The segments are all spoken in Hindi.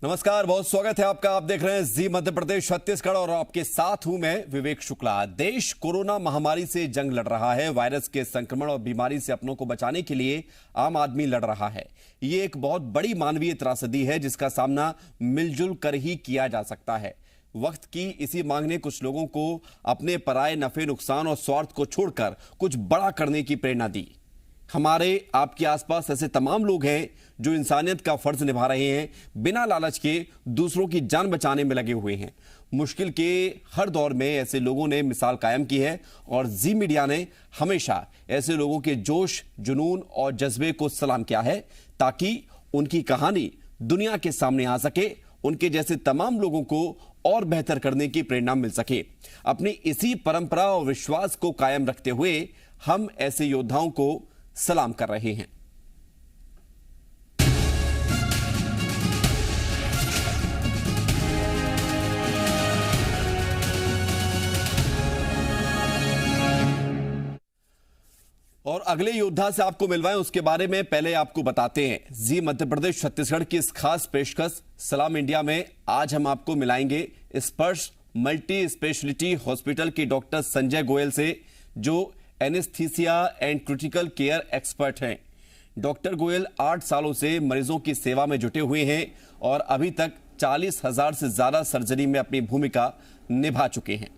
नमस्कार, बहुत स्वागत है आपका। आप देख रहे हैं जी मध्य प्रदेश छत्तीसगढ़ और आपके साथ हूं मैं विवेक शुक्ला। देश कोरोना महामारी से जंग लड़ रहा है। वायरस के संक्रमण और बीमारी से अपनों को बचाने के लिए आम आदमी लड़ रहा है। ये एक बहुत बड़ी मानवीय त्रासदी है जिसका सामना मिलजुल कर ही किया जा सकता है। वक्त की इसी मांग ने कुछ लोगों को अपने पराये नफे नुकसान और स्वार्थ को छोड़कर कुछ बड़ा करने की प्रेरणा दी। हमारे आपके आसपास ऐसे तमाम लोग हैं जो इंसानियत का फर्ज निभा रहे हैं, बिना लालच के दूसरों की जान बचाने में लगे हुए हैं। मुश्किल के हर दौर में ऐसे लोगों ने मिसाल कायम की है और जी मीडिया ने हमेशा ऐसे लोगों के जोश, जुनून और जज्बे को सलाम किया है ताकि उनकी कहानी दुनिया के सामने आ सके, उनके जैसे तमाम लोगों को और बेहतर करने की प्रेरणा मिल सके। अपनी इसी परंपरा और विश्वास को कायम रखते हुए हम ऐसे योद्धाओं को सलाम कर रहे हैं। और अगले योद्धा से आपको मिलवाएं उसके बारे में पहले आपको बताते हैं। जी मध्य प्रदेश छत्तीसगढ़ की इस खास पेशकश सलाम इंडिया में आज हम आपको मिलाएंगे स्पर्श मल्टी स्पेशलिटी हॉस्पिटल के डॉक्टर संजय गोयल से, जो anaesthesia and critical care expert हैं। डॉक्टर गोयल 8 सालों से मरीजों की सेवा में जुटे हुए हैं और अभी तक 40,000 से ज्यादा सर्जरी में अपनी भूमिका निभा चुके हैं।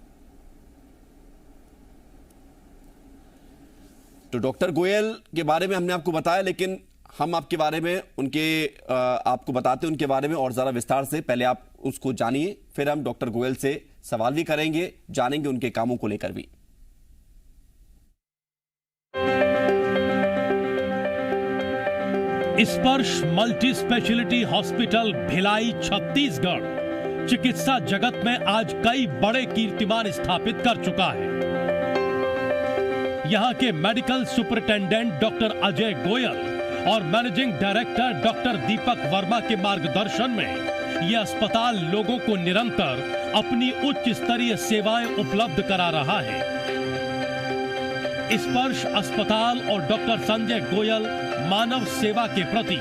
तो डॉक्टर गोयल के बारे में हमने आपको बताया, लेकिन हम आपके बारे में आपको बताते हैं उनके बारे में और ज्यादा विस्तार से। पहले आप उसको जानिए, फिर हम डॉक्टर गोयल से सवाल भी करेंगे, जानेंगे उनके कामों को लेकर भी। स्पर्श multi speciality hospital Bhilai Chhattisgarh चिकित्सा जगत में आज कई बड़े कीर्तिमान स्थापित कर चुका है। यहां के medical superintendent doctor Ajay Goyal और managing director doctor Deepak Verma के मार्गदर्शन में यह अस्पताल लोगों को निरंतर अपनी उच्च स्तरीय सेवाएं उपलब्ध करा रहा है। स्पर्श अस्पताल और डॉक्टर संजय गोयल मानव सेवा के प्रति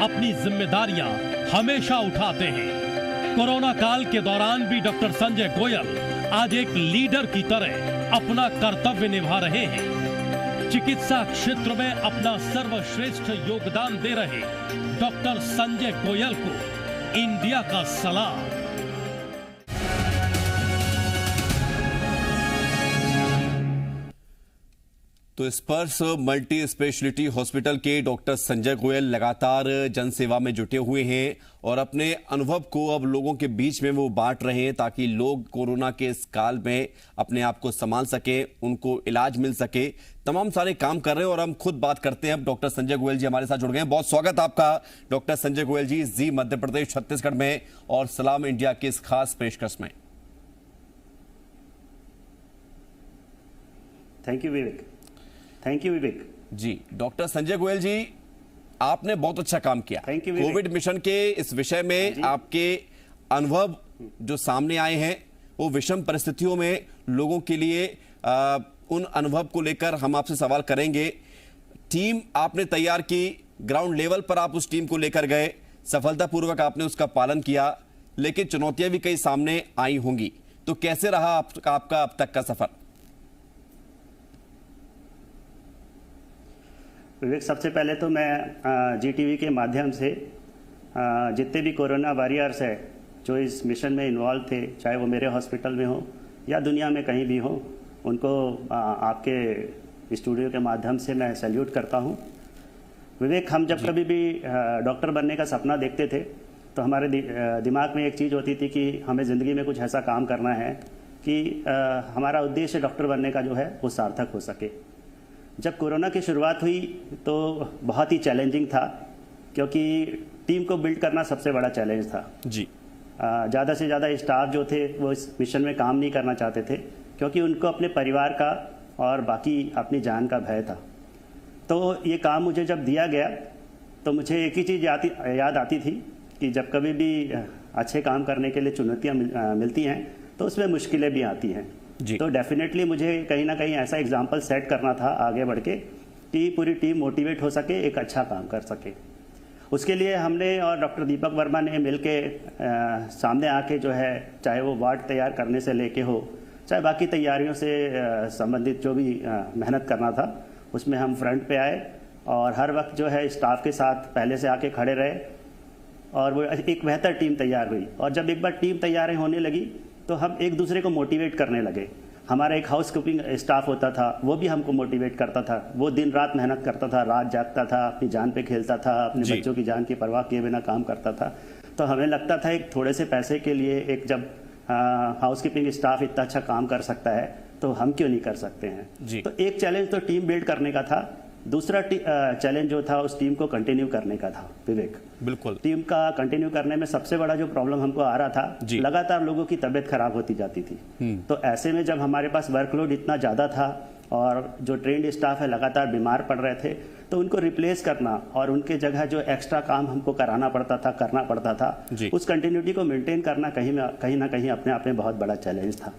अपनी जिम्मेदारियां हमेशा उठाते हैं। कोरोना काल के दौरान भी डॉक्टर संजय गोयल आज एक लीडर की तरह अपना कर्तव्य निभा रहे हैं। चिकित्सा क्षेत्र में अपना सर्वश्रेष्ठ योगदान दे रहे डॉक्टर संजय गोयल को इंडिया का सलाम। तो स्पर्श मल्टी स्पेशलिटी हॉस्पिटल के डॉक्टर संजय गोयल लगातार जनसेवा में जुटे हुए हैं और अपने अनुभव को अब लोगों के बीच में वो बांट रहे हैं ताकि लोग कोरोना के इस काल में अपने आप को संभाल सके, उनको इलाज मिल सके। तमाम सारे काम कर रहे हैं और हम खुद बात करते हैं। अब डॉक्टर संजय गोयल जी हमारे साथ जुड़ गए हैं। बहुत स्वागत आपका डॉक्टर संजय गोयल जी जी मध्य प्रदेश छत्तीसगढ़ में और सलाम इंडिया की इस खास पेशकश में। Thank you Vivek. Thank you Vivek ji. Doctor Sanjay Goyal ji, आपने बहुत अच्छा काम किया। कोविड मिशन के इस विषय में आपके अनुभव जो सामने आए हैं वो विषम परिस्थितियों में लोगों के लिए उन अनुभव को लेकर हम आपसे सवाल करेंगे। टीम आपने तैयार की, ग्राउंड लेवल पर आप उस टीम को लेकर गए, सफलतापूर्वक आपने उसका पालन किया, लेकिन चुनौतियां भी कई सामने आई होंगी। तो कैसे रहा आपका अब तक का सफर? विवेक, सबसे पहले तो मैं जीटीवी के माध्यम से जितने भी कोरोना वॉरियर्स है जो इस मिशन में इन्वॉल्व थे, चाहे वो मेरे हॉस्पिटल में हो या दुनिया में कहीं भी हो, उनको आपके स्टूडियो के माध्यम से मैं सैल्यूट करता हूं। विवेक, हम जब कभी भी डॉक्टर बनने का सपना देखते थे तो हमारे दिमाग में एक चीज़ होती थी कि हमें ज़िंदगी में कुछ ऐसा काम करना है कि हमारा उद्देश्य डॉक्टर बनने का जो है वो सार्थक हो सके। जब कोरोना की शुरुआत हुई तो बहुत ही चैलेंजिंग था, क्योंकि टीम को बिल्ड करना सबसे बड़ा चैलेंज था जी। ज़्यादा से ज़्यादा स्टाफ जो थे वो इस मिशन में काम नहीं करना चाहते थे, क्योंकि उनको अपने परिवार का और बाकी अपनी जान का भय था। तो ये काम मुझे जब दिया गया तो मुझे एक ही चीज़ याद आती थी कि जब कभी भी अच्छे काम करने के लिए चुनौतियाँ मिलती हैं तो उसमें मुश्किलें भी आती हैं। तो डेफिनेटली मुझे कहीं ना कहीं ऐसा एग्जाम्पल सेट करना था आगे बढ़ के कि पूरी टीम मोटिवेट हो सके, एक अच्छा काम कर सके। उसके लिए हमने और डॉक्टर दीपक वर्मा ने मिलके सामने आके जो है, चाहे वो वार्ड तैयार करने से लेके हो, चाहे बाकी तैयारियों से संबंधित जो भी मेहनत करना था, उसमें हम फ्रंट पे आए और हर वक्त जो है स्टाफ के साथ पहले से आके खड़े रहे और वो एक बेहतर टीम तैयार हुई। और जब एक बार टीम तैयार होने लगी तो हम एक दूसरे को मोटिवेट करने लगे। हमारा एक हाउस कीपिंग स्टाफ होता था, वो भी हमको मोटिवेट करता था। वो दिन रात मेहनत करता था, रात जागता था, अपनी जान पे खेलता था, अपने बच्चों की जान की परवाह किए बिना काम करता था। तो हमें लगता था एक थोड़े से पैसे के लिए एक जब हाउस कीपिंग स्टाफ इतना अच्छा काम कर सकता है तो हम क्यों नहीं कर सकते हैं। तो एक चैलेंज तो टीम बिल्ड करने का था, दूसरा चैलेंज जो था उस टीम को कंटिन्यू करने का था। विवेक, बिल्कुल, टीम का कंटिन्यू करने में सबसे बड़ा जो प्रॉब्लम हमको आ रहा था, लगातार लोगों की तबीयत खराब होती जाती थी। तो ऐसे में जब हमारे पास वर्कलोड इतना ज़्यादा था और जो ट्रेंड स्टाफ है लगातार बीमार पड़ रहे थे, तो उनको रिप्लेस करना और उनके जगह जो एक्स्ट्रा काम हमको करना पड़ता था, उस कंटिन्यूटी को मेंटेन करना कहीं ना कहीं अपने आप में बहुत बड़ा चैलेंज था।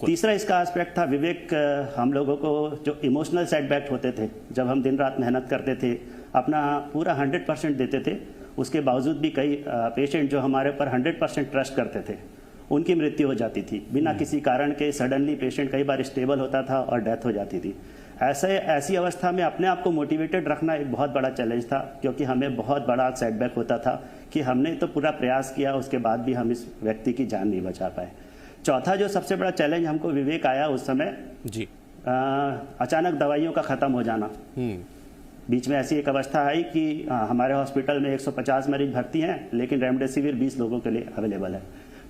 तीसरा इसका एस्पेक्ट था विवेक, हम लोगों को जो इमोशनल सेटबैक होते थे, जब हम दिन रात मेहनत करते थे, अपना पूरा 100% देते थे, उसके बावजूद भी कई पेशेंट जो हमारे ऊपर 100% ट्रस्ट करते थे, उनकी मृत्यु हो जाती थी बिना किसी कारण के। सडनली पेशेंट कई बार स्टेबल होता था और डेथ हो जाती थी। ऐसी अवस्था में अपने आप को मोटिवेटेड रखना एक बहुत बड़ा चैलेंज था, क्योंकि हमें बहुत बड़ा सेटबैक होता था कि हमने तो पूरा प्रयास किया, उसके बाद भी हम इस व्यक्ति की जान नहीं बचा पाए। चौथा जो सबसे बड़ा चैलेंज हमको विवेक आया उस समय, अचानक दवाइयों का खत्म हो जाना। बीच में ऐसी एक अवस्था आई कि हमारे हॉस्पिटल में 150 मरीज भर्ती हैं, लेकिन रेमडेसिविर 20 लोगों के लिए अवेलेबल है।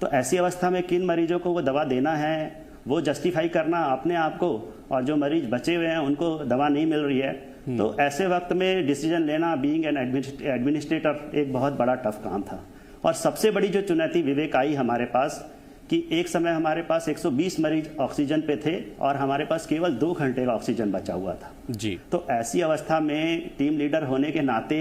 तो ऐसी अवस्था में किन मरीजों को वो दवा देना है, वो जस्टिफाई करना अपने आप को, और जो मरीज बचे हुए हैं उनको दवा नहीं मिल रही है, तो ऐसे वक्त में डिसीजन लेना, बीइंग एन एडमिनिस्ट्रेटर, एक बहुत बड़ा टफ काम था। और सबसे बड़ी जो चुनौती विवेक आई हमारे पास कि एक समय हमारे पास 120 मरीज ऑक्सीजन पे थे और हमारे पास केवल 2 घंटे का ऑक्सीजन बचा हुआ था। तो ऐसी अवस्था में टीम लीडर होने के नाते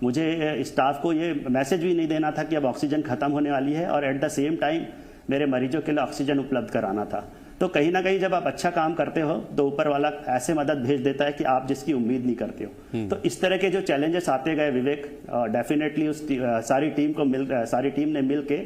मुझे स्टाफ को ये मैसेज भी नहीं देना था कि अब ऑक्सीजन खत्म होने वाली है, और एट द सेम टाइम मेरे मरीजों के लिए ऑक्सीजन उपलब्ध कराना था। तो कहीं ना कहीं जब आप अच्छा काम करते हो तो ऊपर वाला ऐसे मदद भेज देता है कि आप जिसकी उम्मीद नहीं करते हो। तो इस तरह के जो चैलेंजेस आते गए विवेक, डेफिनेटली उस सारी टीम ने मिल के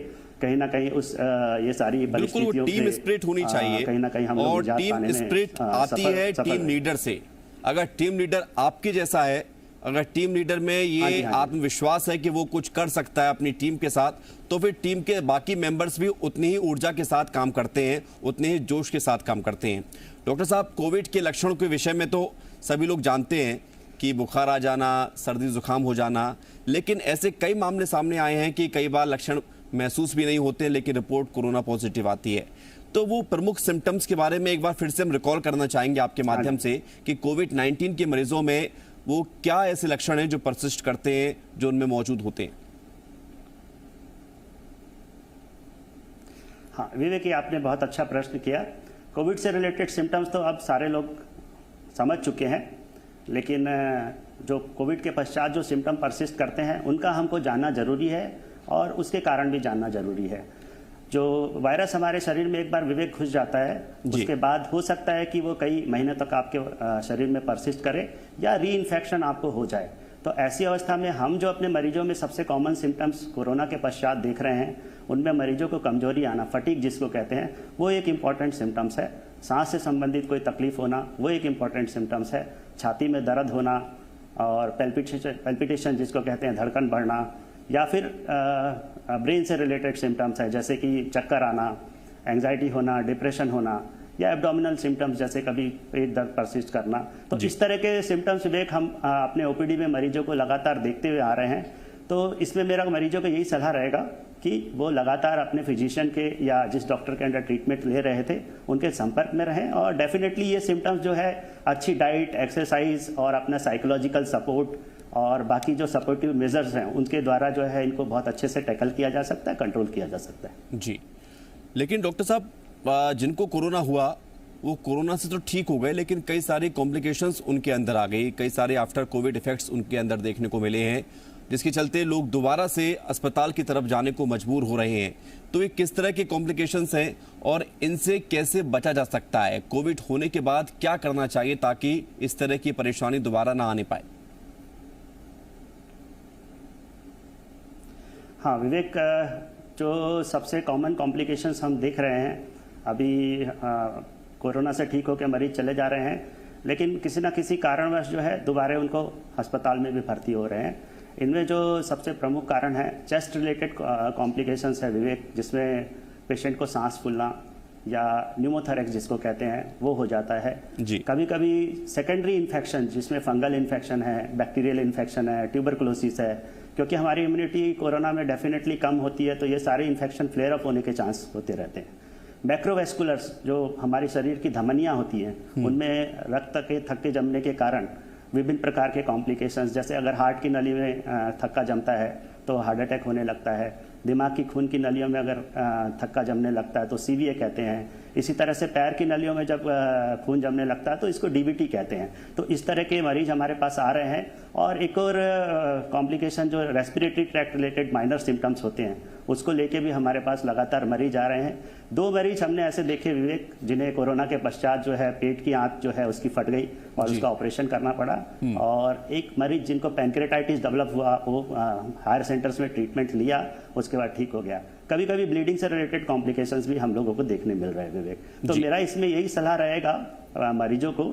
कहीं ना कहीं उस ये सारी परिस्थितियों टीम स्पिरिट होनी चाहिए, कहीं ना कहीं हम और टीम स्पिरिट आती है टीम लीडर से। अगर टीम लीडर आपके जैसा है, अगर टीम लीडर में ये आत्मविश्वास है कि वो कुछ कर सकता है अपनी टीम के साथ, तो फिर टीम के बाकी मेंबर्स भी उतनी ही ऊर्जा के साथ काम करते हैं, उतने ही जोश के साथ काम करते हैं। डॉक्टर साहब, कोविड के लक्षणों के विषय में तो सभी लोग जानते हैं कि बुखार आ जाना, सर्दी जुकाम हो जाना, लेकिन ऐसे कई मामले सामने आए हैं कि कई बार लक्षण महसूस भी नहीं होते लेकिन रिपोर्ट कोरोना पॉजिटिव आती है। तो वो प्रमुख सिम्टम्स के बारे में एक बार फिर से हम रिकॉल करना चाहेंगे आपके माध्यम से कि कोविड-19 के मरीजों में वो क्या ऐसे लक्षण हैं जो परसिस्ट करते हैं, जो उनमें मौजूद होते हैं। हाँ विवेक, आपने बहुत अच्छा प्रश्न किया। कोविड से रिलेटेड सिम्टम्स तो अब सारे लोग समझ चुके हैं, लेकिन जो कोविड के पश्चात जो सिम्टम परसिस्ट करते हैं उनका हमको जानना जरूरी है और उसके कारण भी जानना जरूरी है। जो वायरस हमारे शरीर में एक बार विवेक घुस जाता है, उसके बाद हो सकता है कि वो कई महीने तक आपके शरीर में परसिस्ट करे या री इन्फेक्शन आपको हो जाए। तो ऐसी अवस्था में हम जो अपने मरीजों में सबसे कॉमन सिम्टम्स कोरोना के पश्चात देख रहे हैं, उनमें मरीजों को कमजोरी आना, फटीग जिसको कहते हैं, वो एक इम्पॉर्टेंट सिम्टम्स है। सांस से संबंधित कोई तकलीफ होना, वो एक इम्पॉर्टेंट सिम्टम्स है। छाती में दर्द होना और पेल्पिटेशन जिसको कहते हैं, धड़कन बढ़ना, या फिर ब्रेन से रिलेटेड सिम्टम्स है जैसे कि चक्कर आना, एंग्जाइटी होना, डिप्रेशन होना, या एब्डोमिनल सिम्टम्स जैसे कभी पेट दर्द परसिस्ट करना। तो इस तरह के सिम्टम्स विवेक हम अपने ओपीडी में मरीजों को लगातार देखते हुए आ रहे हैं। तो इसमें मेरा मरीजों को यही सलाह रहेगा कि वो लगातार अपने फिजिशियन के या जिस डॉक्टर के अंडर ट्रीटमेंट ले रहे थे उनके संपर्क में रहें, और डेफिनेटली ये सिम्टम्स जो है अच्छी डाइट, एक्सरसाइज और अपना साइकोलॉजिकल सपोर्ट और बाकी जो सपोर्टिव मेजर्स हैं उनके द्वारा जो है इनको बहुत अच्छे से टैकल किया जा सकता है, कंट्रोल किया जा सकता है। जी, लेकिन डॉक्टर साहब, जिनको कोरोना हुआ वो कोरोना से तो ठीक हो गए, लेकिन कई सारी कॉम्प्लिकेशंस उनके अंदर आ गई, कई सारे आफ्टर कोविड इफेक्ट्स उनके अंदर देखने को मिले हैं, जिसके चलते लोग दोबारा से अस्पताल की तरफ जाने को मजबूर हो रहे हैं। तो ये किस तरह के कॉम्प्लिकेशंस हैं और इनसे कैसे बचा जा सकता है? कोविड होने के बाद क्या करना चाहिए ताकि इस तरह की परेशानी दोबारा ना आने पाए? हाँ विवेक, जो सबसे कॉमन कॉम्प्लिकेशंस हम देख रहे हैं अभी, कोरोना से ठीक होकर मरीज चले जा रहे हैं, लेकिन किसी ना किसी कारणवश जो है दोबारा उनको अस्पताल में भी भर्ती हो रहे हैं। इनमें जो सबसे प्रमुख कारण है चेस्ट रिलेटेड कॉम्प्लिकेशंस है विवेक, जिसमें पेशेंट को सांस फूलना या न्यूमोथोरैक्स जिसको कहते हैं वो हो जाता है जी। कभी कभी सेकेंडरी इन्फेक्शन जिसमें फंगल इन्फेक्शन है, बैक्टीरियल इन्फेक्शन है, ट्यूबरकुलोसिस है, क्योंकि हमारी इम्यूनिटी कोरोना में डेफिनेटली कम होती है, तो ये सारे इन्फेक्शन फ्लेयर अप होने के चांस होते रहते हैं। मैक्रोवेस्कुलर्स जो हमारे शरीर की धमनियाँ होती हैं उनमें रक्त के थक्के जमने के कारण विभिन्न प्रकार के कॉम्प्लिकेशंस, जैसे अगर हार्ट की नली में थक्का जमता है तो हार्ट अटैक होने लगता है, दिमाग की खून की नलियों में अगर थक्का जमने लगता है तो सीवीए कहते हैं, इसी तरह से पैर की नलियों में जब खून जमने लगता है तो इसको डीबीटी कहते हैं। तो इस तरह के मरीज हमारे पास आ रहे हैं। और एक और कॉम्प्लिकेशन जो respiratory tract related minor symptoms होते हैं उसको लेके भी हमारे पास लगातार मरीज आ रहे हैं। 2 मरीज हमने ऐसे देखे विवेक जिन्हें कोरोना के पश्चात जो है पेट की आंत जो है उसकी फट गई और उसका ऑपरेशन करना पड़ा, और एक मरीज जिनको पैंक्रेटाइटिस डेवलप हुआ वो हायर सेंटर्स में ट्रीटमेंट लिया, उसके बाद ठीक हो गया। कभी कभी ब्लीडिंग से रिलेटेड कॉम्प्लिकेशंस भी हम लोगों को देखने मिल रहे हैं विवेक। तो मेरा इसमें यही सलाह रहेगा मरीजों को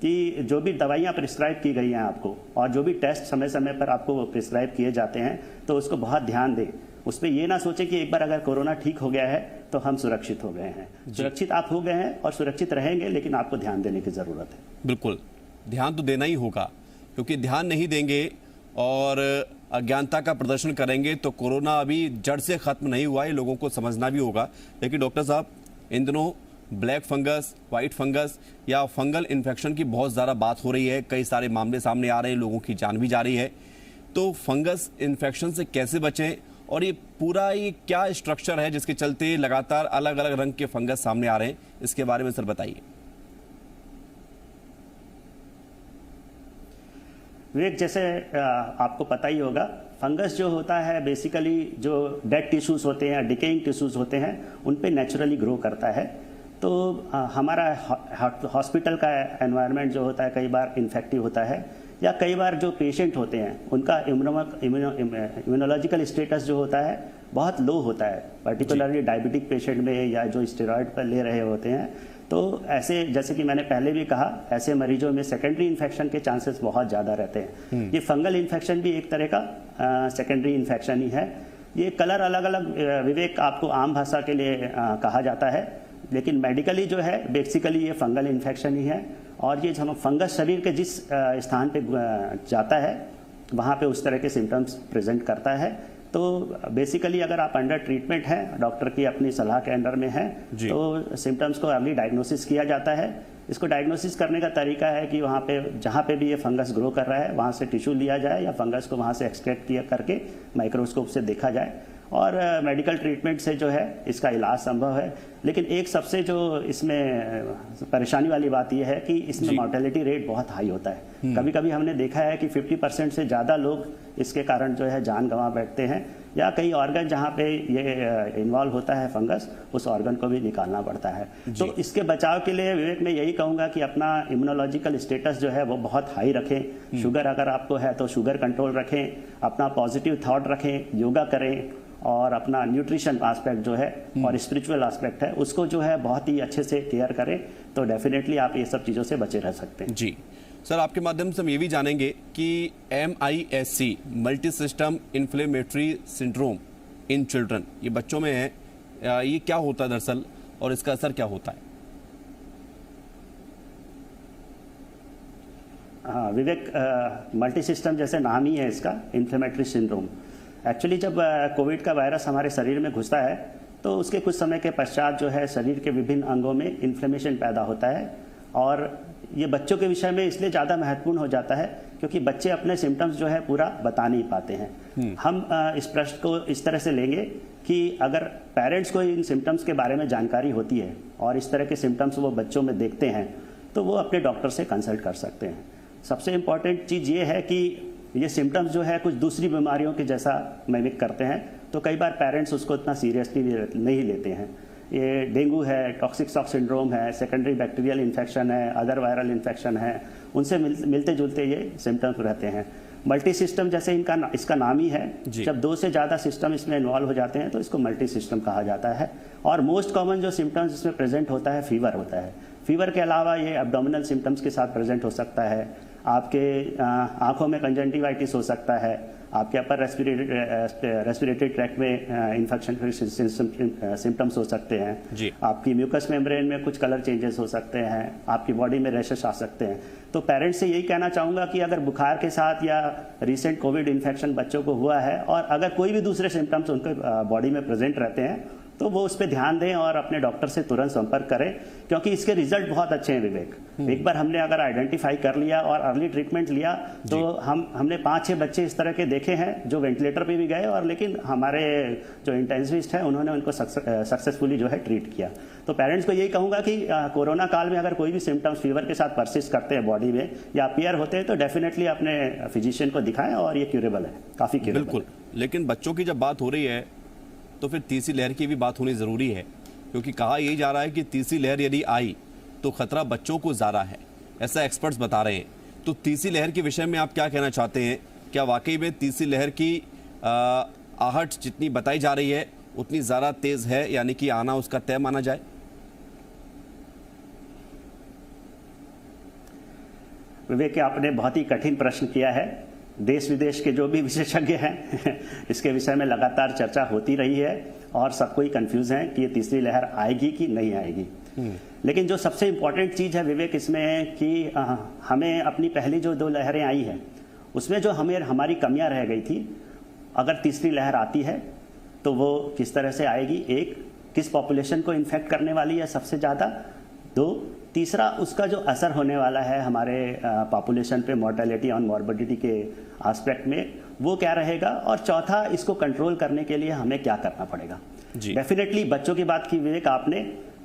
कि जो भी दवाइयाँ प्रिस्क्राइब की गई हैं आपको और जो भी टेस्ट समय समय पर आपको प्रिस्क्राइब किए जाते हैं तो उसको बहुत ध्यान दें। उस पर ये ना सोचे कि एक बार अगर कोरोना ठीक हो गया है तो हम सुरक्षित हो गए हैं। सुरक्षित आप हो गए हैं और सुरक्षित रहेंगे, लेकिन आपको ध्यान देने की जरूरत है। बिल्कुल ध्यान तो देना ही होगा, क्योंकि ध्यान नहीं देंगे और अज्ञानता का प्रदर्शन करेंगे तो कोरोना अभी जड़ से खत्म नहीं हुआ है, लोगों को समझना भी होगा। लेकिन डॉक्टर साहब, इन दिनों ब्लैक फंगस, वाइट फंगस या फंगल इन्फेक्शन की बहुत ज़्यादा बात हो रही है, कई सारे मामले सामने आ रहे हैं, लोगों की जान भी जा रही है। तो फंगस इन्फेक्शन से कैसे बचें और ये पूरा ये क्या स्ट्रक्चर है जिसके चलते लगातार अलग अलग रंग के फंगस सामने आ रहे हैं, इसके बारे में सर बताइए। विवेक, जैसे आपको पता ही होगा फंगस जो होता है बेसिकली जो डेड टिश्यूज होते हैं, डिकेइंग टिश्यूज होते हैं, उन पे नेचुरली ग्रो करता है। तो हमारा हॉस्पिटल का एनवायरनमेंट जो होता है कई बार इन्फेक्टिव होता है, या कई बार जो पेशेंट होते हैं उनका इम्यूनोलॉजिकल स्टेटस जो होता है बहुत लो होता है, पर्टिकुलरली डायबिटिक पेशेंट में या जो स्टेरॉयड पर ले रहे होते हैं। तो ऐसे, जैसे कि मैंने पहले भी कहा, ऐसे मरीजों में सेकेंडरी इन्फेक्शन के चांसेस बहुत ज़्यादा रहते हैं। ये फंगल इन्फेक्शन भी एक तरह का सेकेंडरी इन्फेक्शन ही है। ये कलर अलग अलग विवेक आपको आम भाषा के लिए कहा जाता है, लेकिन मेडिकली जो है बेसिकली ये फंगल इन्फेक्शन ही है। और ये हम फंगस शरीर के जिस स्थान पे जाता है वहाँ पे उस तरह के सिम्टम्स प्रेजेंट करता है। तो बेसिकली अगर आप अंडर ट्रीटमेंट हैं, डॉक्टर की अपनी सलाह के अंडर में हैं, तो सिम्टम्स को अर्ली डायग्नोसिस किया जाता है। इसको डायग्नोसिस करने का तरीका है कि वहाँ पे जहाँ पे भी ये फंगस ग्रो कर रहा है वहाँ से टिश्यू लिया जाए या फंगस को वहाँ से एक्सट्रैक्ट किया करके माइक्रोस्कोप से देखा जाए, और मेडिकल ट्रीटमेंट से जो है इसका इलाज संभव है। लेकिन एक सबसे जो इसमें परेशानी वाली बात यह है कि इसमें मॉर्टेलिटी रेट बहुत हाई होता है। कभी कभी हमने देखा है कि 50% से ज़्यादा लोग इसके कारण जो है जान गंवा बैठते हैं, या कई ऑर्गन जहाँ पे ये इन्वॉल्व होता है फंगस, उस ऑर्गन को भी निकालना पड़ता है। तो इसके बचाव के लिए विवेक मैं यही कहूँगा कि अपना इम्यूनोलॉजिकल स्टेटस जो है वो बहुत हाई रखें। शुगर अगर आपको है तो शुगर कंट्रोल रखें, अपना पॉजिटिव थॉट रखें, योगा करें, और अपना न्यूट्रिशन एस्पेक्ट जो है और स्पिरिचुअल एस्पेक्ट है उसको जो है बहुत ही अच्छे से केयर करें, तो डेफिनेटली आप ये सब चीज़ों से बचे रह सकते हैं। जी सर, आपके माध्यम से हम ये भी जानेंगे कि MIS-C multi system inflammatory syndrome in children, ये बच्चों में है, ये क्या होता है दरअसल और इसका असर क्या होता है? हाँ विवेक, मल्टी सिस्टम जैसे नाम ही है इसका, इन्फ्लेमेटरी सिंड्रोम। एक्चुअली जब कोविड का वायरस हमारे शरीर में घुसता है तो उसके कुछ समय के पश्चात जो है शरीर के विभिन्न अंगों में इन्फ्लेमेशन पैदा होता है, और ये बच्चों के विषय में इसलिए ज़्यादा महत्वपूर्ण हो जाता है क्योंकि बच्चे अपने सिम्टम्स जो है पूरा बता नहीं पाते हैं। हम इस प्रश्न को इस तरह से लेंगे कि अगर पेरेंट्स को इन सिम्टम्स के बारे में जानकारी होती है और इस तरह के सिम्टम्स वो बच्चों में देखते हैं तो वो अपने डॉक्टर से कंसल्ट कर सकते हैं। सबसे इम्पॉर्टेंट चीज़ ये है कि ये सिम्टम्स जो है कुछ दूसरी बीमारियों के जैसा मिमिक करते हैं, तो कई बार पेरेंट्स उसको इतना सीरियसली नहीं लेते हैं। ये डेंगू है, टॉक्सिक शॉक सिंड्रोम है, सेकेंडरी बैक्टीरियल इन्फेक्शन है, अदर वायरल इन्फेक्शन है, उनसे मिलते जुलते ये सिम्टम्स रहते हैं। मल्टी सिस्टम जैसे इसका नाम ही है, जब 2 से ज़्यादा सिस्टम इसमें इन्वॉल्व हो जाते हैं तो इसको मल्टी सिस्टम कहा जाता है। और मोस्ट कॉमन जो सिम्टम्स इसमें प्रेजेंट होता है फीवर होता है। फीवर के अलावा ये एब्डोमिनल सिम्टम्स के साथ प्रेजेंट हो सकता है, आपके आंखों में कंजंक्टिवाइटिस हो सकता है, आपके अपर रेस्पिरेटरी ट्रैक्ट में इन्फेक्शन के सिम्टम्स हो सकते हैं, आपकी म्यूकस मेम्ब्रेन में कुछ कलर चेंजेस हो सकते हैं, आपकी बॉडी में रैशेस आ सकते हैं। तो पेरेंट्स से यही कहना चाहूँगा कि अगर बुखार के साथ या रिसेंट कोविड इन्फेक्शन बच्चों को हुआ है और अगर कोई भी दूसरे सिम्टम्स उनके बॉडी में प्रेजेंट रहते हैं तो वो उस पर ध्यान दें और अपने डॉक्टर से तुरंत संपर्क करें, क्योंकि इसके रिजल्ट बहुत अच्छे हैं विवेक। एक बार हमने अगर आइडेंटिफाई कर लिया और अर्ली ट्रीटमेंट लिया तो हमने 5-6 बच्चे इस तरह के देखे हैं जो वेंटिलेटर पे भी गए और लेकिन हमारे जो इंटेंसिविस्ट हैं उन्होंने उनको सक्सेसफुली जो है ट्रीट किया। तो पेरेंट्स को यही कहूँगा कि कोरोना काल में अगर कोई भी सिम्टम्स फीवर के साथ परसिस्ट करते हैं बॉडी में या अपीयर होते हैं तो डेफिनेटली अपने फिजिशियन को दिखाएं और ये क्यूरेबल है, काफ़ी क्यूरेबल। बिल्कुल, लेकिन बच्चों की जब बात हो रही है तो फिर तीसरी लहर की भी बात होनी जरूरी है, क्योंकि कहा यही जा रहा है कि तीसरी लहर यदि आई तो खतरा बच्चों को ज्यादा है, ऐसा एक्सपर्ट्स बता रहे हैं। तो तीसरी लहर के विषय में आप क्या कहना चाहते हैं? क्या वाकई में तीसरी लहर की आहट जितनी बताई जा रही है उतनी ज्यादा तेज है, यानी कि आना उसका तय माना जाए? विवेक, आपने बहुत ही कठिन प्रश्न किया है। देश विदेश के जो भी विशेषज्ञ हैं इसके विषय में लगातार चर्चा होती रही है और सब कोई कंफ्यूज है कि ये तीसरी लहर आएगी कि नहीं आएगी। लेकिन जो सबसे इम्पोर्टेंट चीज़ है विवेक इसमें कि हमें अपनी पहली जो 2 लहरें आई हैं उसमें जो हमारी कमियां रह गई थी, अगर तीसरी लहर आती है तो वो किस तरह से आएगी, एक किस पॉपुलेशन को इन्फेक्ट करने वाली है सबसे ज़्यादा, 2 तीसरा उसका जो असर होने वाला है हमारे पॉपुलेशन पे मॉर्टेलिटी और मॉर्बिडिटी के एस्पेक्ट में वो क्या रहेगा, और चौथा इसको कंट्रोल करने के लिए हमें क्या करना पड़ेगा। डेफिनेटली बच्चों की बात की विवेक आपने,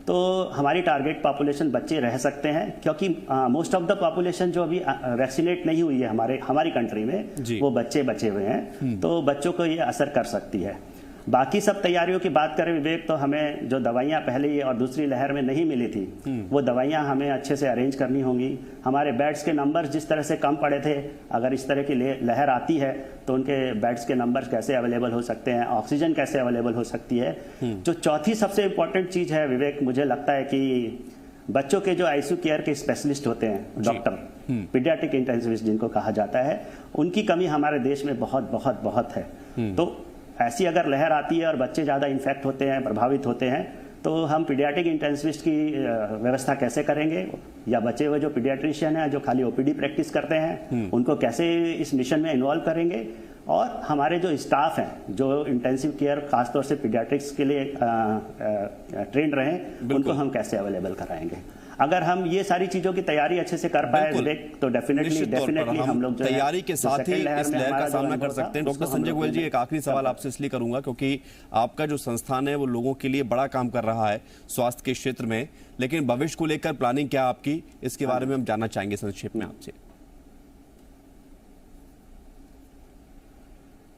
तो हमारी टारगेट पॉपुलेशन बच्चे रह सकते हैं, क्योंकि मोस्ट ऑफ द पॉपुलेशन जो अभी वैक्सीनेट नहीं हुई है हमारी कंट्री में वो बच्चे बचे हुए हैं, तो बच्चों को ये असर कर सकती है। बाकी सब तैयारियों की बात करें विवेक, तो हमें जो दवाइयाँ पहली और दूसरी लहर में नहीं मिली थी वो दवाइयाँ हमें अच्छे से अरेंज करनी होंगी। हमारे बेड्स के नंबर्स जिस तरह से कम पड़े थे, अगर इस तरह की लहर आती है तो उनके बेड्स के नंबर्स कैसे अवेलेबल हो सकते हैं, ऑक्सीजन कैसे अवेलेबल हो सकती है। जो चौथी सबसे इम्पोर्टेंट चीज़ है विवेक, मुझे लगता है कि बच्चों के जो आईसीयू केयर के स्पेशलिस्ट होते हैं, डॉक्टर, पीडियाट्रिक इंटेंसिविस्ट जिनको कहा जाता है, उनकी कमी हमारे देश में बहुत बहुत बहुत है। तो ऐसी अगर लहर आती है और बच्चे ज़्यादा इन्फेक्ट होते हैं, प्रभावित होते हैं, तो हम पीडियाट्रिक इंटेंसिविस्ट की व्यवस्था कैसे करेंगे, या बचे हुए जो पीडियाट्रिशियन हैं जो खाली ओपीडी प्रैक्टिस करते हैं उनको कैसे इस मिशन में इन्वॉल्व करेंगे, और हमारे जो स्टाफ हैं जो इंटेंसिव केयर खासतौर से पीडियाट्रिक्स के लिए ट्रेंड रहें उनको हम कैसे अवेलेबल कराएंगे। अगर हम ये सारी चीजों की तैयारी अच्छे से कर पाए तो डेफिनेटली हम लोग तैयारी के साथ ही इस लहर का सामना कर सकते हैं। डॉक्टर संजय गोयल जी, एक आखिरी सवाल आपसे इसलिए करूंगा क्योंकि आपका जो संस्थान है वो लोगों के लिए बड़ा काम कर रहा है स्वास्थ्य के क्षेत्र में, लेकिन भविष्य को लेकर प्लानिंग क्या आपकी, इसके बारे में हम जानना चाहेंगे संक्षेप में आपसे।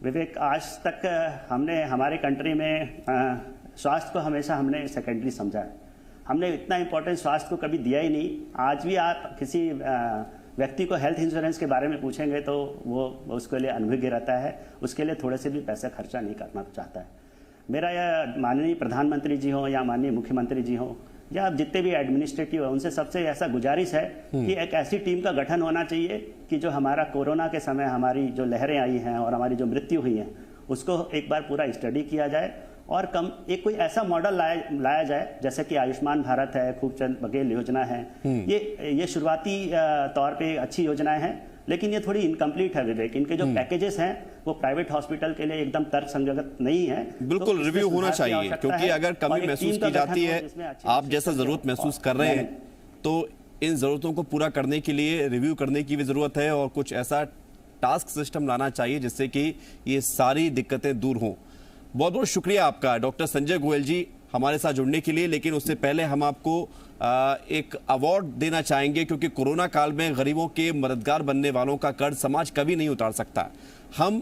विवेक, आज तक हमने हमारे कंट्री में स्वास्थ्य को हमेशा हमने सेकेंडरी समझा है, हमने इतना इम्पोर्टेंस स्वास्थ्य को कभी दिया ही नहीं। आज भी आप किसी व्यक्ति को हेल्थ इंश्योरेंस के बारे में पूछेंगे तो वो उसके लिए अनभिज्ञ रहता है, उसके लिए थोड़े से भी पैसा खर्चा नहीं करना चाहता है। मेरा यह माननीय प्रधानमंत्री जी हो या माननीय मुख्यमंत्री जी हो या जितने भी एडमिनिस्ट्रेटिव है उनसे सबसे ऐसा गुजारिश है कि एक ऐसी टीम का गठन होना चाहिए कि जो हमारा कोरोना के समय हमारी जो लहरें आई हैं और हमारी जो मृत्यु हुई हैं उसको एक बार पूरा स्टडी किया जाए और एक कोई ऐसा मॉडल लाया जाए, जैसे कि आयुष्मान भारत है, खूबचंद बघेल योजना है, ये शुरुआती तौर पे अच्छी योजनाएं हैं, लेकिन ये थोड़ी इनकम्प्लीट है विवेक। इनके जो पैकेजेस हैं वो प्राइवेट हॉस्पिटल के लिए एकदम तर्कसंगत नहीं है। बिल्कुल रिव्यू होना चाहिए, क्योंकि अगर कमी महसूस की जाती है, आप जैसा जरूरत महसूस कर रहे हैं, तो इन जरूरतों को पूरा करने के लिए रिव्यू करने की भी जरूरत है और कुछ ऐसा टास्क सिस्टम लाना चाहिए जिससे कि ये सारी दिक्कतें दूर हों। बहुत बहुत शुक्रिया आपका डॉक्टर संजय गोयल जी हमारे साथ जुड़ने के लिए, लेकिन उससे पहले हम आपको एक अवार्ड देना चाहेंगे, क्योंकि कोरोना काल में गरीबों के मददगार बनने वालों का कर्ज समाज कभी नहीं उतार सकता। हम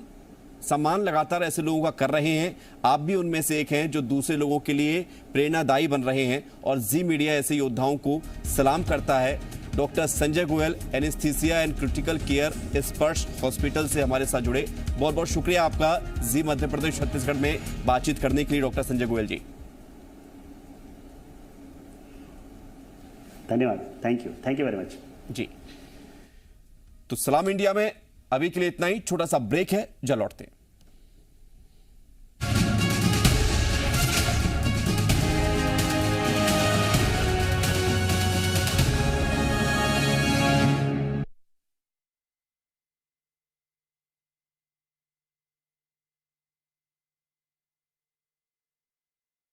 सम्मान लगातार ऐसे लोगों का कर रहे हैं, आप भी उनमें से एक हैं जो दूसरे लोगों के लिए प्रेरणादायी बन रहे हैं, और जी मीडिया ऐसे योद्धाओं को सलाम करता है। Doctor Sanjay Goyal, anaesthesia and critical care स्पर्श हॉस्पिटल से हमारे साथ जुड़े। बहुत बहुत शुक्रिया आपका जी मध्य प्रदेश छत्तीसगढ़ में बातचीत करने के लिए डॉक्टर संजय गोयल जी। धन्यवाद, थैंक यू वेरी मच जी। तो सलाम इंडिया में अभी के लिए इतना ही, छोटा सा ब्रेक है, जल्द लौटते हैं।